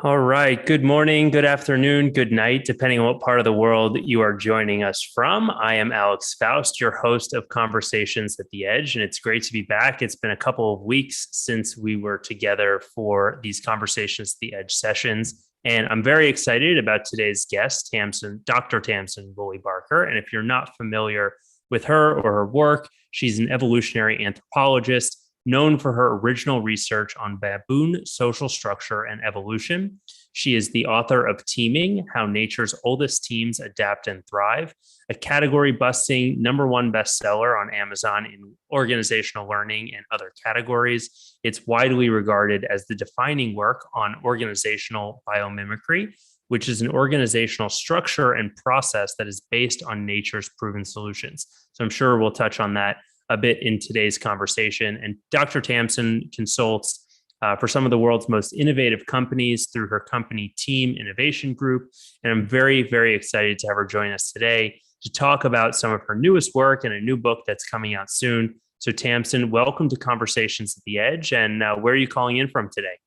All right. Good morning, good afternoon, good night, depending on what part of the world you are joining us from. I am Alex Faust, your host of Conversations at the Edge, and it's great to be back. It's been a couple of weeks since we were together for these Conversations at the Edge sessions, and I'm very excited about today's guest, Tamsin, Dr. Tamsin Wooley-Barker. And if you're not familiar with her or her work, she's an evolutionary anthropologist known for her original research on baboon social structure and evolution. She is the author of Teaming: How Nature's Oldest Teams Adapt and Thrive, a category busting #1 bestseller on Amazon in organizational learning and other categories. It's widely regarded as the defining work on organizational biomimicry, which is an organizational structure and process that is based on nature's proven solutions. So I'm sure we'll touch on that a bit in today's conversation. And Dr. Tamsin consults for some of the world's most innovative companies through her company Team Innovation Group. And I'm very, very excited to have her join us today to talk about some of her newest work and a new book that's coming out soon. So Tamsin, welcome to Conversations at the Edge. And where are you calling in from today?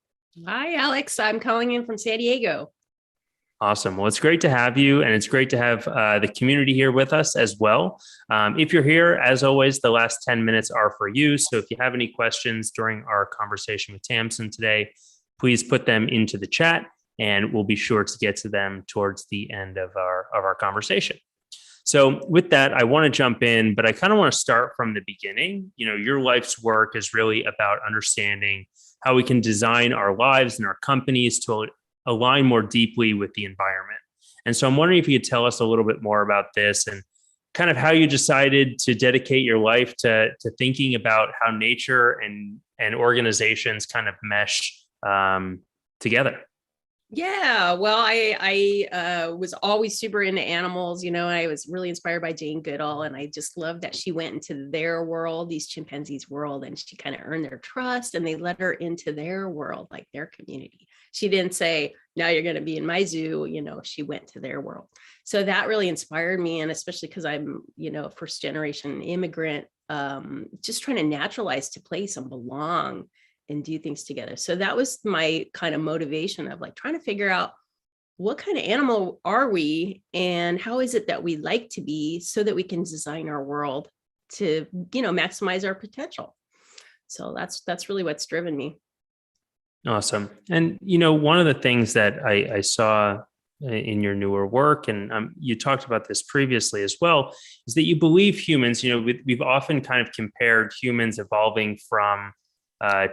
Hi, Alex. I'm calling in from San Diego. Awesome. Well, it's great to have you, and it's great to have the community here with us as well. If you're here, as always, the last 10 minutes are for you. So if you have any questions during our conversation with Tamsin today, please put them into the chat, and we'll be sure to get to them towards the end of our conversation. So with that, I want to jump in, but I kind of want to start from the beginning. You know, your life's work is really about understanding how we can design our lives and our companies to align more deeply with the environment. And so I'm wondering if you could tell us a little bit more about this and kind of how you decided to dedicate your life to thinking about how nature and organizations kind of mesh together. Yeah, well, I was always super into animals. I was really inspired by Jane Goodall, and I just loved that she went into their world, these chimpanzees' world, and she kind of earned their trust, and they let her into their world, like their community. She didn't say, "Now you're going to be in my zoo." She went to their world. So that really inspired me, and especially because I'm, a first generation immigrant, just trying to naturalize to place and belong and do things together. So that was my kind of motivation of like trying to figure out what kind of animal are we and how is it that we like to be so that we can design our world to, maximize our potential. So that's really what's driven me. Awesome. And, one of the things that I saw in your newer work, and you talked about this previously as well, is that you believe humans, we've often kind of compared humans evolving from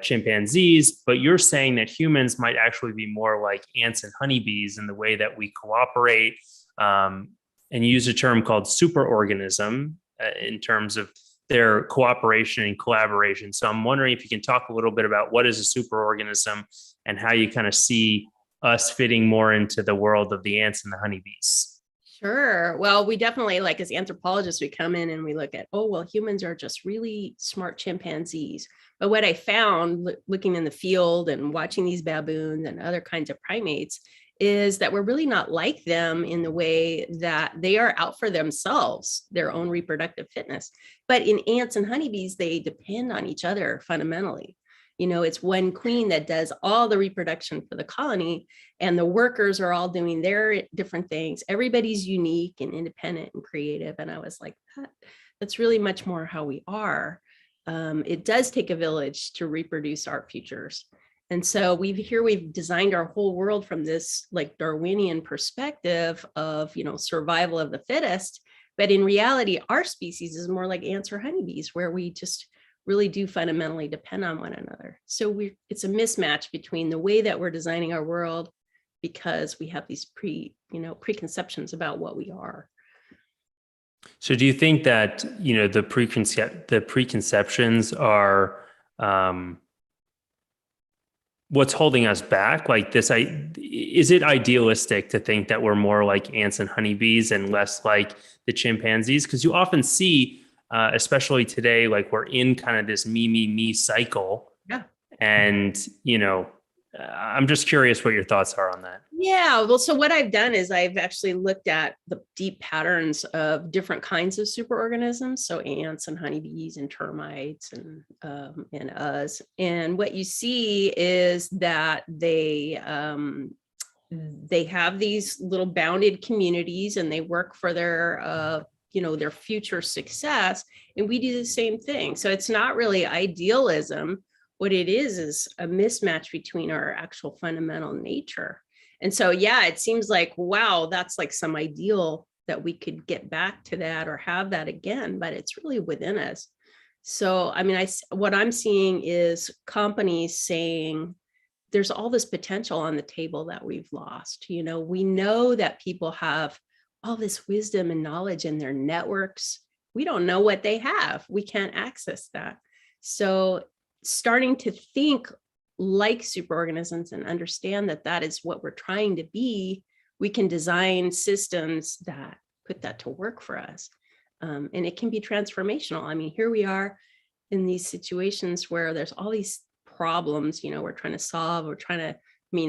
chimpanzees, but you're saying that humans might actually be more like ants and honeybees in the way that we cooperate, and use a term called superorganism in terms of their cooperation and collaboration. So I'm wondering if you can talk a little bit about what is a superorganism and how you kind of see us fitting more into the world of the ants and the honeybees. Sure. Well, we definitely, like as anthropologists, we come in and we look at, oh, well, humans are just really smart chimpanzees. But what I found looking in the field and watching these baboons and other kinds of primates is that we're really not like them in the way that they are out for themselves, their own reproductive fitness. But in ants and honeybees, they depend on each other fundamentally. It's one queen that does all the reproduction for the colony, and the workers are all doing their different things. Everybody's unique and independent and creative. And I was like, that's really much more how we are. It does take a village to reproduce our futures. And so we've designed our whole world from this like Darwinian perspective of, survival of the fittest. But in reality, our species is more like ants or honeybees, where we just really do fundamentally depend on one another. So it's a mismatch between the way that we're designing our world, because we have these preconceptions about what we are. So do you think that, the preconceptions are what's holding us back? Like this, is it idealistic to think that we're more like ants and honeybees and less like the chimpanzees? Because you often see, especially today, like we're in kind of this me cycle. Yeah. And, I'm just curious what your thoughts are on that. Yeah, well, so what I've done is I've actually looked at the deep patterns of different kinds of superorganisms, so ants and honeybees and termites and us. And what you see is that they they have these little bounded communities and they work for their their future success, and we do the same thing. So it's not really idealism. What it is a mismatch between our actual fundamental nature. And so yeah, it seems like, wow, that's like some ideal that we could get back to that or have that again, but it's really within us. So I mean, what I'm seeing is companies saying there's all this potential on the table that we've lost. We know that people have all this wisdom and knowledge in their networks. We don't know what they have. We can't access that. So starting to think like superorganisms and understand that that is what we're trying to be, we can design systems that put that to work for us. And it can be transformational. I mean, here we are in these situations where there's all these problems, we're trying to solve,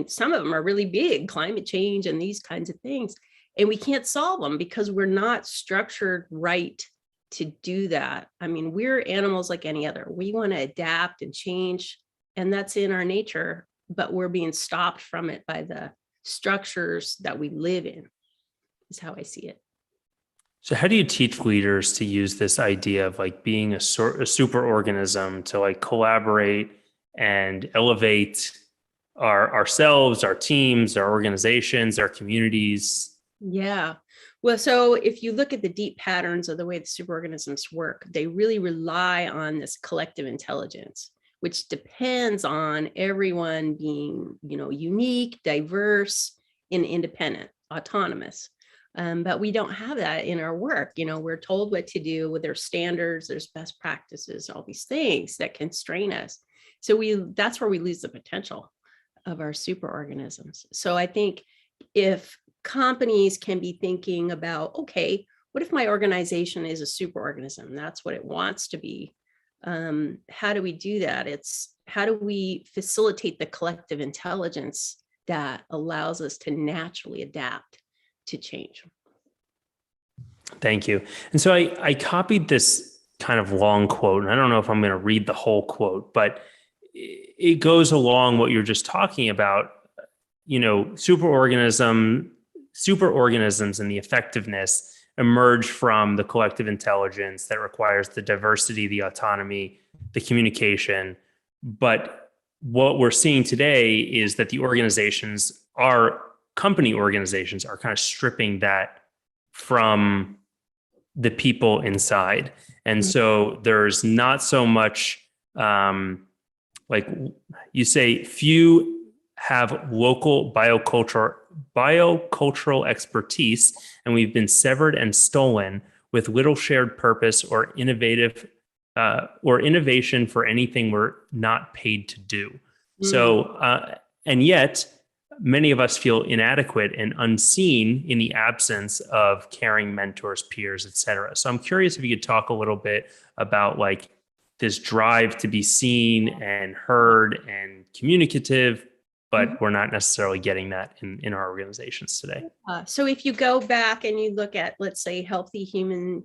some of them are really big, climate change and these kinds of things. And we can't solve them because we're not structured right to do that. I mean, we're animals like any other. We want to adapt and change, and that's in our nature, but we're being stopped from it by the structures that we live in, is how I see it. So how do you teach leaders to use this idea of like being a super organism to like collaborate and elevate ourselves, our teams, our organizations, our communities? Yeah. Well, so if you look at the deep patterns of the way the superorganisms work, they really rely on this collective intelligence, which depends on everyone being, unique, diverse, and independent, autonomous. But we don't have that in our work. We're told what to do with their standards, there's best practices, all these things that constrain us. So that's where we lose the potential of our superorganisms. So I think if companies can be thinking about, okay, what if my organization is a superorganism? That's what it wants to be. How do we do that? It's how do we facilitate the collective intelligence that allows us to naturally adapt to change? Thank you. And so I copied this kind of long quote, and I don't know if I'm going to read the whole quote, but it goes along what you're just talking about. Superorganisms and the effectiveness emerge from the collective intelligence that requires the diversity, the autonomy, the communication. But what we're seeing today is that company organizations are kind of stripping that from the people inside. And so there's not so much, like you say, few have local biocultural expertise, and we've been severed and stolen with little shared purpose or innovation for anything we're not paid to do. So, and yet many of us feel inadequate and unseen in the absence of caring mentors, peers, et cetera. So I'm curious if you could talk a little bit about like this drive to be seen and heard and communicative, but we're not necessarily getting that in our organizations today. So if you go back and you look at, let's say, healthy human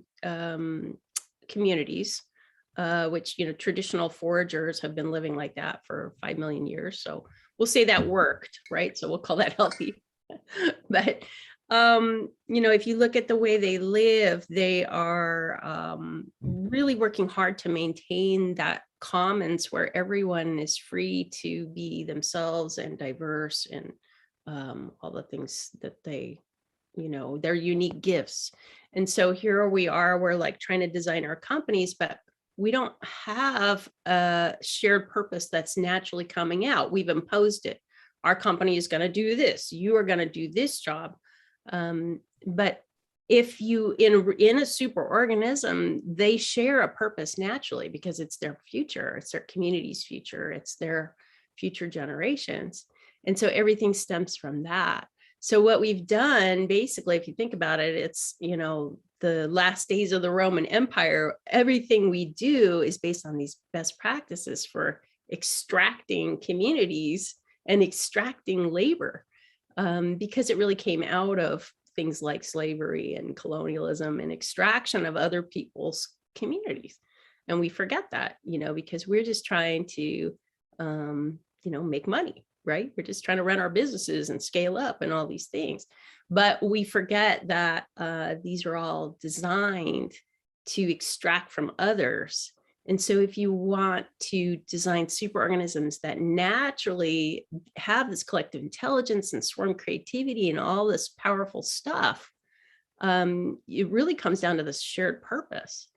communities, which, traditional foragers have been living like that for 5 million years. So we'll say that worked, right? So we'll call that healthy. But, if you look at the way they live, they are really working hard to maintain that commons where everyone is free to be themselves and diverse and all the things that they, their unique gifts. And so here we are, we're like trying to design our companies, but we don't have a shared purpose that's naturally coming out. We've imposed it. Our company is going to do this. You are going to do this job. But if you in a superorganism, they share a purpose naturally because it's their future, it's their community's future, it's their future generations. And so everything stems from that. So what we've done, basically, if you think about it, it's, the last days of the Roman Empire, everything we do is based on these best practices for extracting communities and extracting labor, because it really came out of things like slavery and colonialism and extraction of other people's communities. And we forget that, because we're just trying to, make money. right? We're just trying to run our businesses and scale up and all these things. But we forget that these are all designed to extract from others. And so if you want to design superorganisms that naturally have this collective intelligence and swarm creativity and all this powerful stuff, it really comes down to this shared purpose.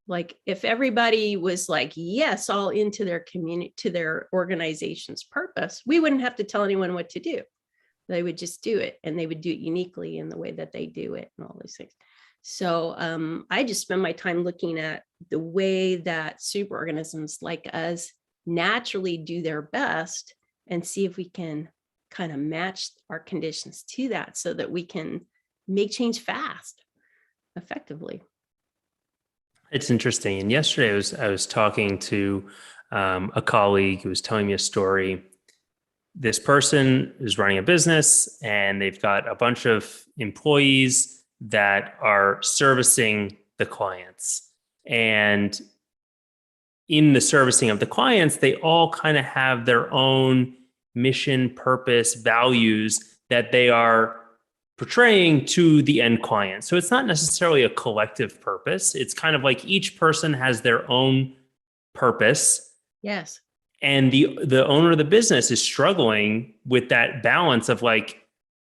Like if everybody was like, yes, all into their community, to their organization's purpose, we wouldn't have to tell anyone what to do. They would just do it, and they would do it uniquely in the way that they do it and all these things. So I just spend my time looking at the way that superorganisms like us naturally do their best and see if we can kind of match our conditions to that so that we can make change fast, effectively. It's interesting. And yesterday I was talking to a colleague who was telling me a story. This person is running a business and they've got a bunch of employees that are servicing the clients. And in the servicing of the clients, they all kind of have their own mission, purpose, values that they are portraying to the end client. So it's not necessarily a collective purpose. It's kind of like each person has their own purpose. Yes. And the owner of the business is struggling with that balance of like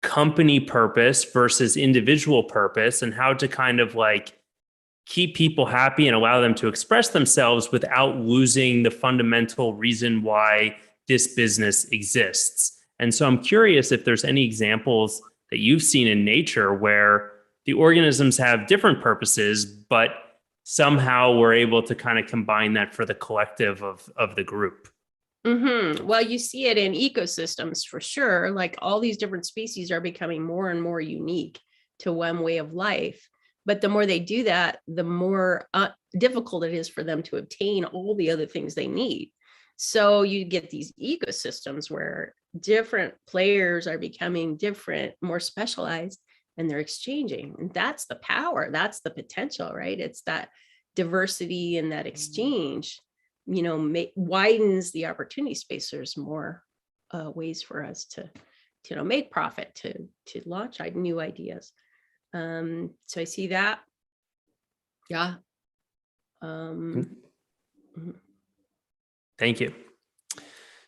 company purpose versus individual purpose, and how to kind of like keep people happy and allow them to express themselves without losing the fundamental reason why this business exists. And so I'm curious if there's any examples that you've seen in nature where the organisms have different purposes, but somehow we're able to kind of combine that for the collective of the group. Mm-hmm. Well, you see it in ecosystems for sure. Like all these different species are becoming more and more unique to one way of life. But the more they do that, the more difficult it is for them to obtain all the other things they need. So you get these ecosystems where different players are becoming different, more specialized, and they're exchanging. And that's the power. That's the potential, right? It's that diversity and that exchange, widens the opportunity space. There's more ways for us to make profit, to launch new ideas. So I see that. Yeah. Thank you.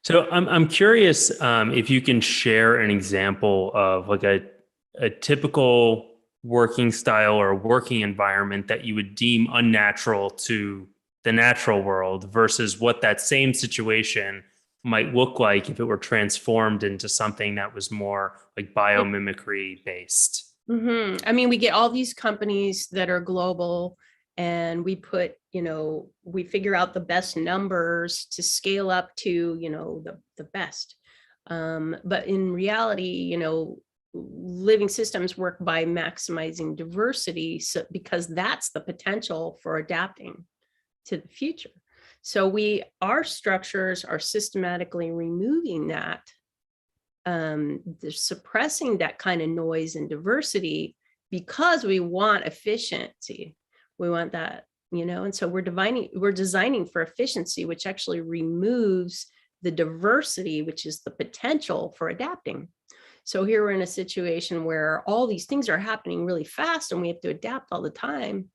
So I'm curious if you can share an example of like a typical working style or working environment that you would deem unnatural to the natural world versus what that same situation might look like if it were transformed into something that was more like biomimicry based. Mm-hmm. I mean, we get all these companies that are global, and we put, we figure out the best numbers to scale up to, the best. But in reality, living systems work by maximizing diversity, so because that's the potential for adapting to the future. So our structures are systematically removing that. They're suppressing that kind of noise and diversity because we want efficiency. We want that, and so we're designing for efficiency, which actually removes the diversity, which is the potential for adapting. So here we're in a situation where all these things are happening really fast and we have to adapt all the time,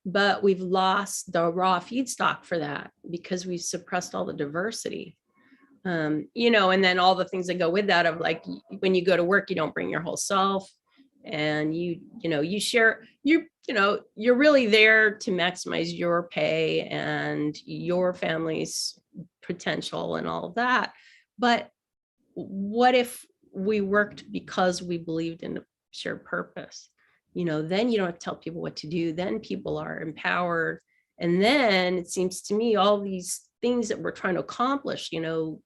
but we've lost the raw feedstock for that because we've suppressed all the diversity. And then all the things that go with that of like, when you go to work, you don't bring your whole self, and you share, you're really there to maximize your pay and your family's potential and all of that. But what if we worked because we believed in a shared purpose? Then you don't have to tell people what to do. Then people are empowered. And then it seems to me all these things that we're trying to accomplish,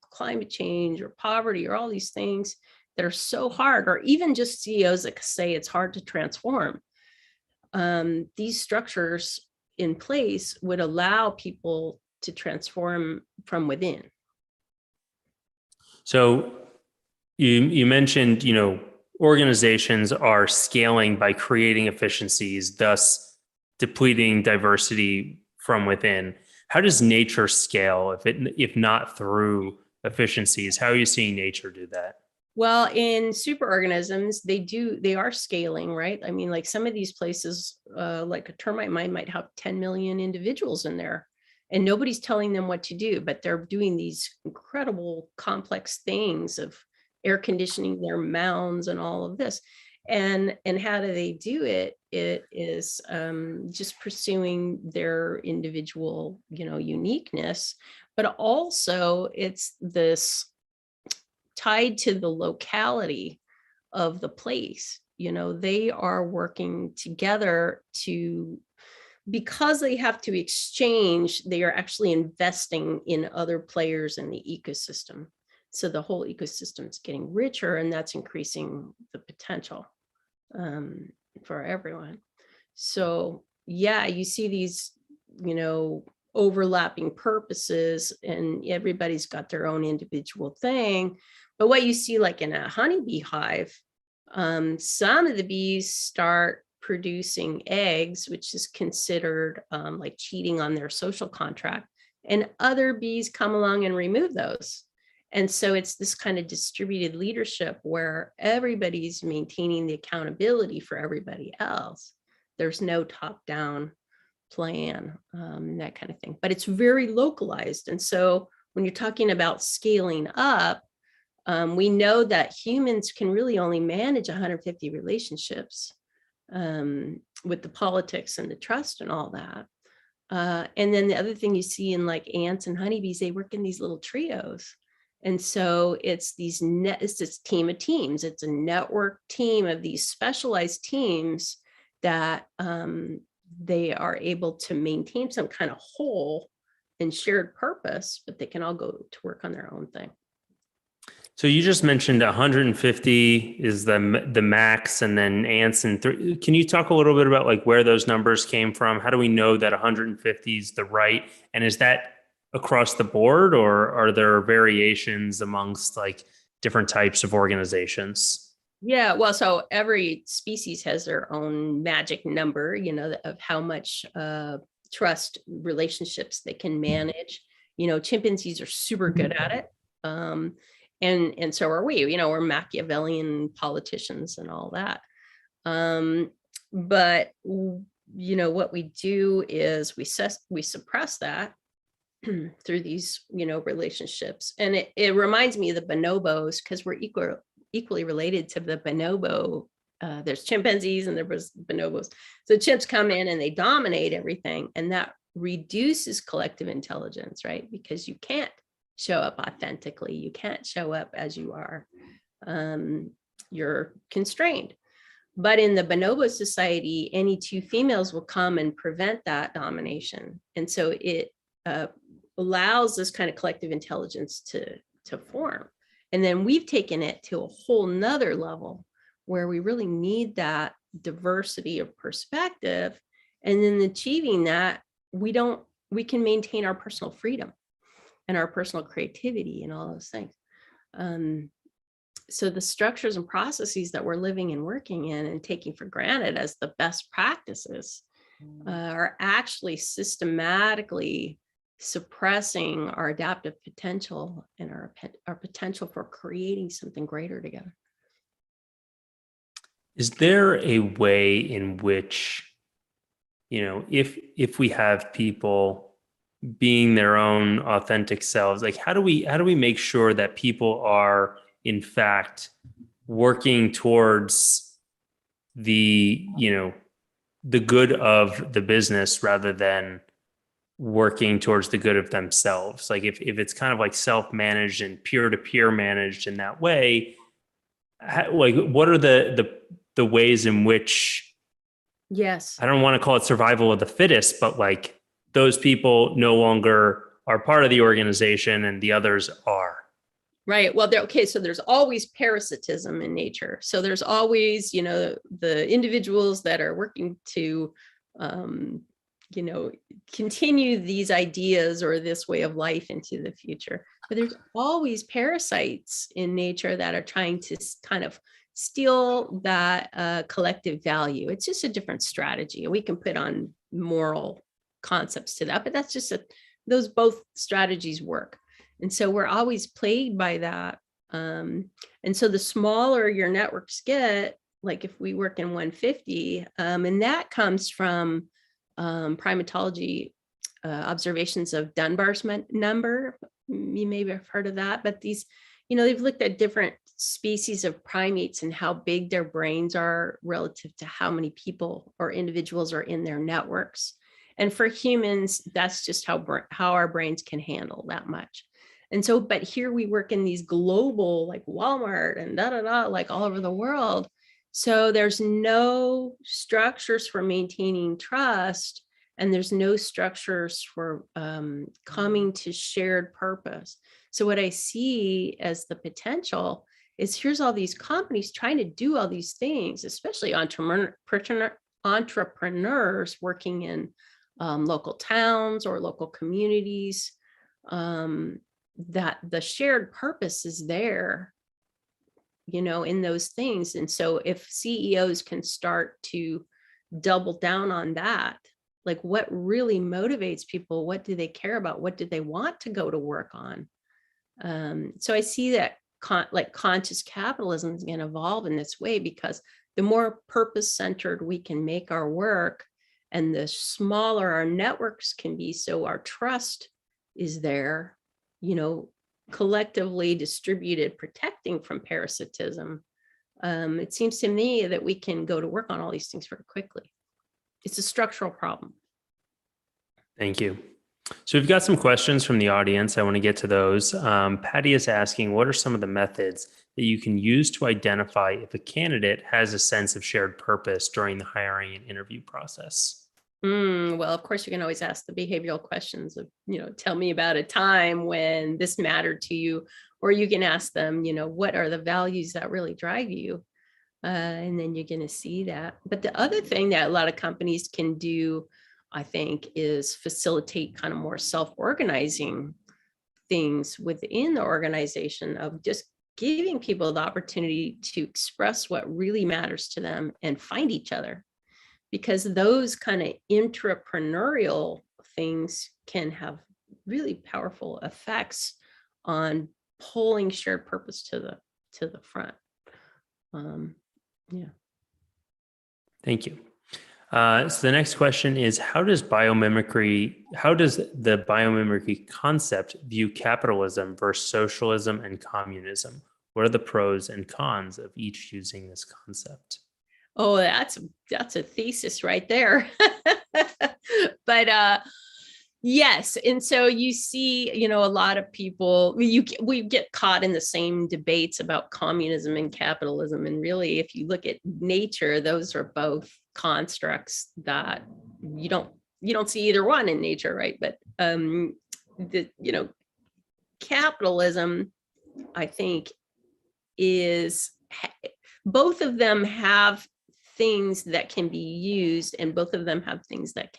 climate change or poverty or all these things that are so hard, or even just CEOs that say it's hard to transform. These structures in place would allow people to transform from within. So you mentioned, organizations are scaling by creating efficiencies, thus depleting diversity from within. How does nature scale if not through efficiencies? How are you seeing nature do that? Well, in superorganisms, they are scaling, right? I mean, like some of these places, like a termite mine might have 10 million individuals in there, and nobody's telling them what to do, but they're doing these incredible complex things of air conditioning their mounds and all of this. And how do they do it? It is just pursuing their individual, uniqueness, but also it's this tied to the locality of the place. They are working together because they have to exchange, they are actually investing in other players in the ecosystem. So the whole ecosystem is getting richer, and that's increasing the potential for everyone. So yeah, you see these, overlapping purposes, and everybody's got their own individual thing. But what you see, like in a honeybee hive, some of the bees start producing eggs, which is considered like cheating on their social contract, and other bees come along and remove those. And so it's this kind of distributed leadership where everybody's maintaining the accountability for everybody else. There's no top-down plan, that kind of thing, but it's very localized. And so when you're talking about scaling up, we know that humans can really only manage 150 relationships with the politics and the trust and all that. And then the other thing you see in like ants and honeybees, they work in these little trios. And so it's this team of teams. It's a network team of these specialized teams that they are able to maintain some kind of whole and shared purpose, but they can all go to work on their own thing. So you just mentioned 150 is the max, and then ants and can you talk a little bit about like where those numbers came from? How do we know that 150 is the right? And is that across the board, or are there variations amongst like different types of organizations? Yeah, well, so every species has their own magic number, of how much trust relationships they can manage. Chimpanzees are super good at it. And so are we, we're Machiavellian politicians and all that. But, what we do is we suppress that through these, relationships. And it reminds me of the bonobos, because we're equally related to the bonobo. There's chimpanzees and there was bonobos. So chimps come in and they dominate everything, and that reduces collective intelligence, right? Because you can't show up authentically. You can't show up as you are. You're constrained. But in the bonobo society, any two females will come and prevent that domination. And so it allows this kind of collective intelligence to form. And then we've taken it to a whole nother level where we really need that diversity of perspective. And then achieving that, we can maintain our personal freedom and our personal creativity and all those things. So the structures and processes that we're living and working in and taking for granted as the best practices are actually systematically suppressing our adaptive potential and our potential for creating something greater together. Is there a way in which, if we have people being their own authentic selves, like how do we make sure that people are in fact working towards the good of the business rather than working towards the good of themselves? Like if it's kind of like self-managed and peer-to-peer managed in that way, like what are the ways in which, yes, I don't want to call it survival of the fittest, but like those people no longer are part of the organization and the others are? right. Well, so there's always parasitism in nature. So there's always, the individuals that are working to, continue these ideas or this way of life into the future. But there's always parasites in nature that are trying to kind of steal that collective value. It's just a different strategy. And we can put on moral concepts to that, but that's just those both strategies work. And so we're always plagued by that. And so the smaller your networks get, like if we work in 150, and that comes from primatology observations of Dunbar's number. You may have heard of that, but these, they've looked at different species of primates and how big their brains are relative to how many people or individuals are in their networks. And for humans, that's just how our brains can handle that much. And so, but here we work in these global, like Walmart and like all over the world. So there's no structures for maintaining trust, and there's no structures for coming to shared purpose. So what I see as the potential is here's all these companies trying to do all these things, especially entrepreneurs working in local towns or local communities, that the shared purpose is there, in those things. And so if CEOs can start to double down on that, like what really motivates people, what do they care about, what do they want to go to work on? So I see that conscious capitalism is going to evolve in this way, because the more purpose-centered we can make our work and the smaller our networks can be, so our trust is there, collectively distributed, protecting from parasitism. It seems to me that we can go to work on all these things very quickly. It's a structural problem. Thank you. So we've got some questions from the audience. I want to get to those. Patty is asking, what are some of the methods that you can use to identify if a candidate has a sense of shared purpose during the hiring and interview process? Well, of course, you can always ask the behavioral questions of, tell me about a time when this mattered to you, or you can ask them, what are the values that really drive you? And then you're going to see that. But the other thing that a lot of companies can do, I think, is facilitate kind of more self-organizing things within the organization, of just giving people the opportunity to express what really matters to them and find each other. Because those kind of intrapreneurial things can have really powerful effects on pulling shared purpose to the front. Yeah. Thank you. So the next question is, how does the biomimicry concept view capitalism versus socialism and communism? What are the pros and cons of each using this concept? Oh, that's a thesis right there. But yes, and so you see, a lot of people, we get caught in the same debates about communism and capitalism. And really, if you look at nature, those are both constructs that you don't see either one in nature, right? But capitalism, I think, is both of them have things that can be used, and both of them have things that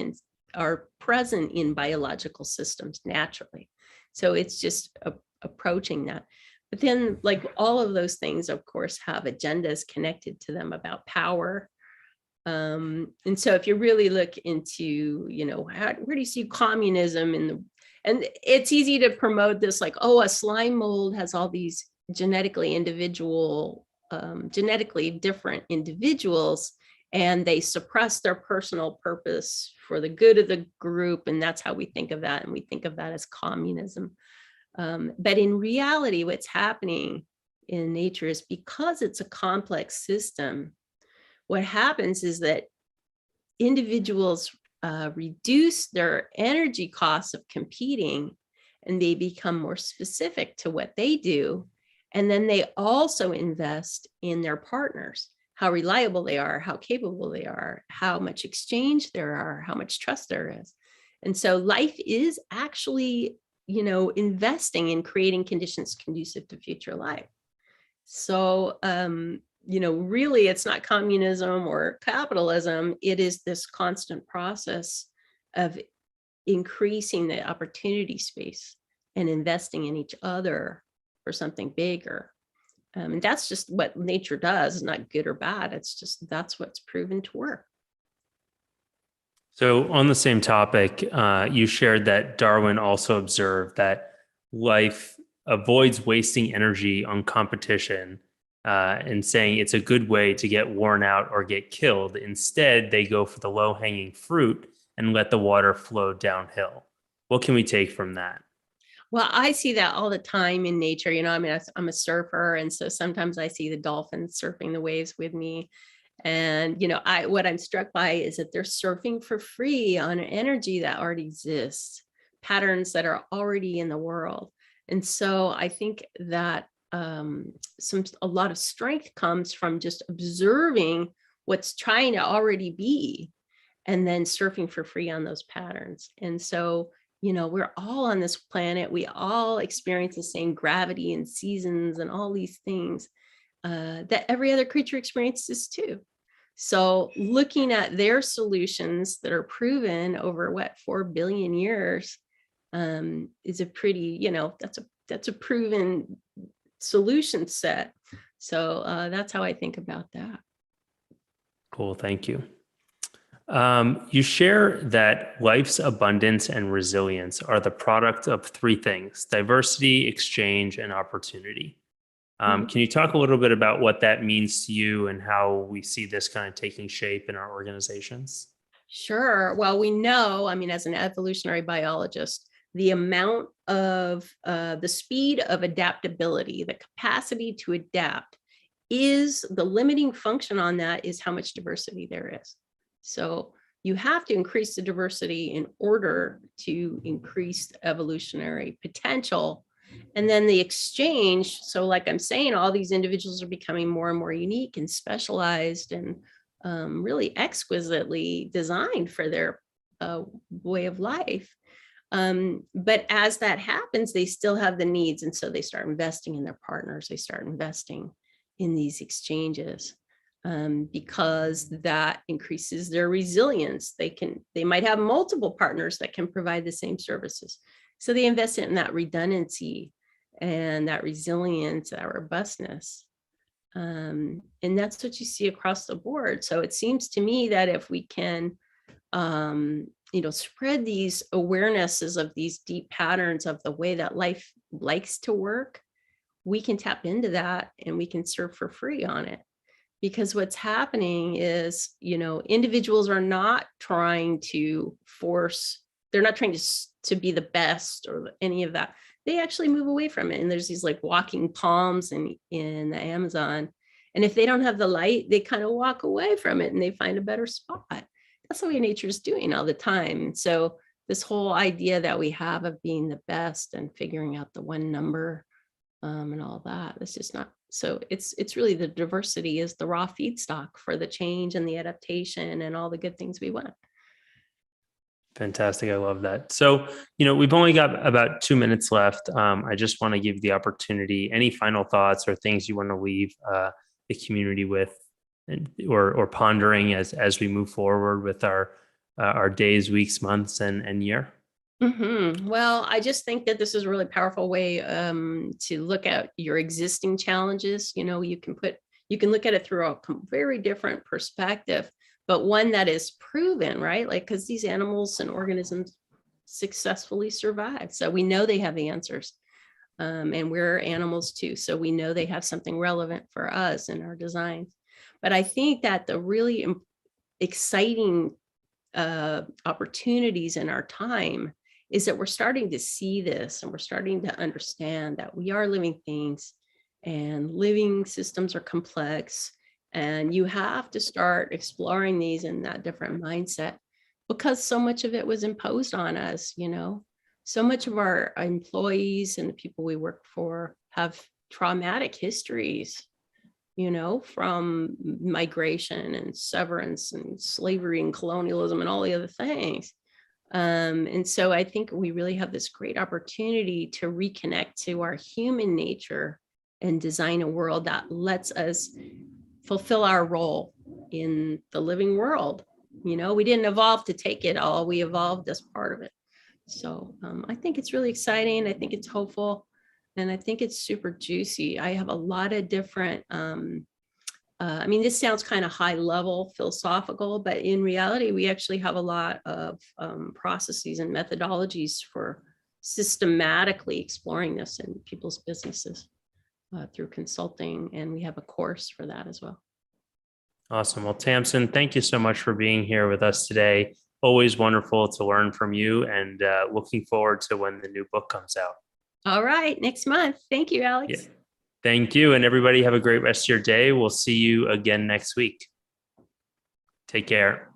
are present in biological systems naturally. So it's just approaching that. But then, like, all of those things, of course, have agendas connected to them about power. And so if you really look into, where do you see communism and it's easy to promote this, like, oh, a slime mold has all these genetically different individuals, and they suppress their personal purpose for the good of the group. And that's how we think of that. And we think of that as communism. But in reality, what's happening in nature is, because it's a complex system, what happens is that individuals reduce their energy costs of competing, and they become more specific to what they do. And then they also invest in their partners, how reliable they are, how capable they are, how much exchange there are, how much trust there is. And so life is actually, investing in creating conditions conducive to future life. So, really, it's not communism or capitalism. It is this constant process of increasing the opportunity space and investing in each other for something bigger. And that's just what nature does. It's not good or bad. It's just, that's what's proven to work. So on the same topic, you shared that Darwin also observed that life avoids wasting energy on competition and saying it's a good way to get worn out or get killed. Instead, they go for the low-hanging fruit and let the water flow downhill. What can we take from that? Well, I see that all the time in nature. I mean, I'm a surfer, and so sometimes I see the dolphins surfing the waves with me. And what I'm struck by is that they're surfing for free on an energy that already exists, patterns that are already in the world. And so I think that a lot of strength comes from just observing what's trying to already be, and then surfing for free on those patterns. And so we're all on this planet. We all experience the same gravity and seasons and all these things that every other creature experiences too. So looking at their solutions that are proven over 4 billion years is a pretty, that's a proven solution set. So that's how I think about that. Cool. Thank you. You share that life's abundance and resilience are the product of three things: diversity, exchange, and opportunity. Can you talk a little bit about what that means to you and how we see this kind of taking shape in our organizations? Sure. Well, we know, I mean, as an evolutionary biologist, the amount of the speed of adaptability, the capacity to adapt, is the limiting function on that is how much diversity there is. So you have to increase the diversity in order to increase evolutionary potential. And then the exchange. So like I'm saying, all these individuals are becoming more and more unique and specialized and really exquisitely designed for their way of life. But as that happens, they still have the needs. And so they start investing in their partners. They start investing in these exchanges because that increases their resilience. They might have multiple partners that can provide the same services. So they invest in that redundancy and that resilience, that robustness. And that's what you see across the board. So it seems to me that if we can, spread these awarenesses of these deep patterns of the way that life likes to work, we can tap into that and we can serve for free on it. Because what's happening is, individuals are not trying to force, they're not trying to be the best or any of that. They actually move away from it. And there's these like walking palms in the Amazon. And if they don't have the light, they kind of walk away from it and they find a better spot. That's the way nature is doing all the time. So this whole idea that we have of being the best and figuring out the one number and all that, it's just not. So it's really the diversity is the raw feedstock for the change and the adaptation and all the good things we want. Fantastic. I love that. So, we've only got about 2 minutes left. I just want to give you the opportunity, any final thoughts or things you want to leave the community with or pondering as we move forward with our days, weeks, months, and year? Well, I just think that this is a really powerful way to look at your existing challenges. You can look at it through a very different perspective, but one that is proven, right? Like, because these animals and organisms successfully survive. So we know they have the answers. And we're animals too. So we know they have something relevant for us in our designs. But I think that the really exciting opportunities in our time is that we're starting to see this and we're starting to understand that we are living things and living systems are complex, and you have to start exploring these in that different mindset because so much of it was imposed on us. So much of our employees and the people we work for have traumatic histories, from migration and severance and slavery and colonialism and all the other things. And so I think we really have this great opportunity to reconnect to our human nature and design a world that lets us fulfill our role in the living world. We didn't evolve to take it all. We evolved as part of it. So I think it's really exciting. I think it's hopeful. And I think it's super juicy. I have a lot of different, this sounds kind of high level philosophical, but in reality, we actually have a lot of processes and methodologies for systematically exploring this in people's businesses through consulting. And we have a course for that as well. Awesome. Well, Tamsin, thank you so much for being here with us today. Always wonderful to learn from you, and looking forward to when the new book comes out. All right, next month. Thank you, Alex. Yeah. Thank you. And everybody have a great rest of your day. We'll see you again next week. Take care.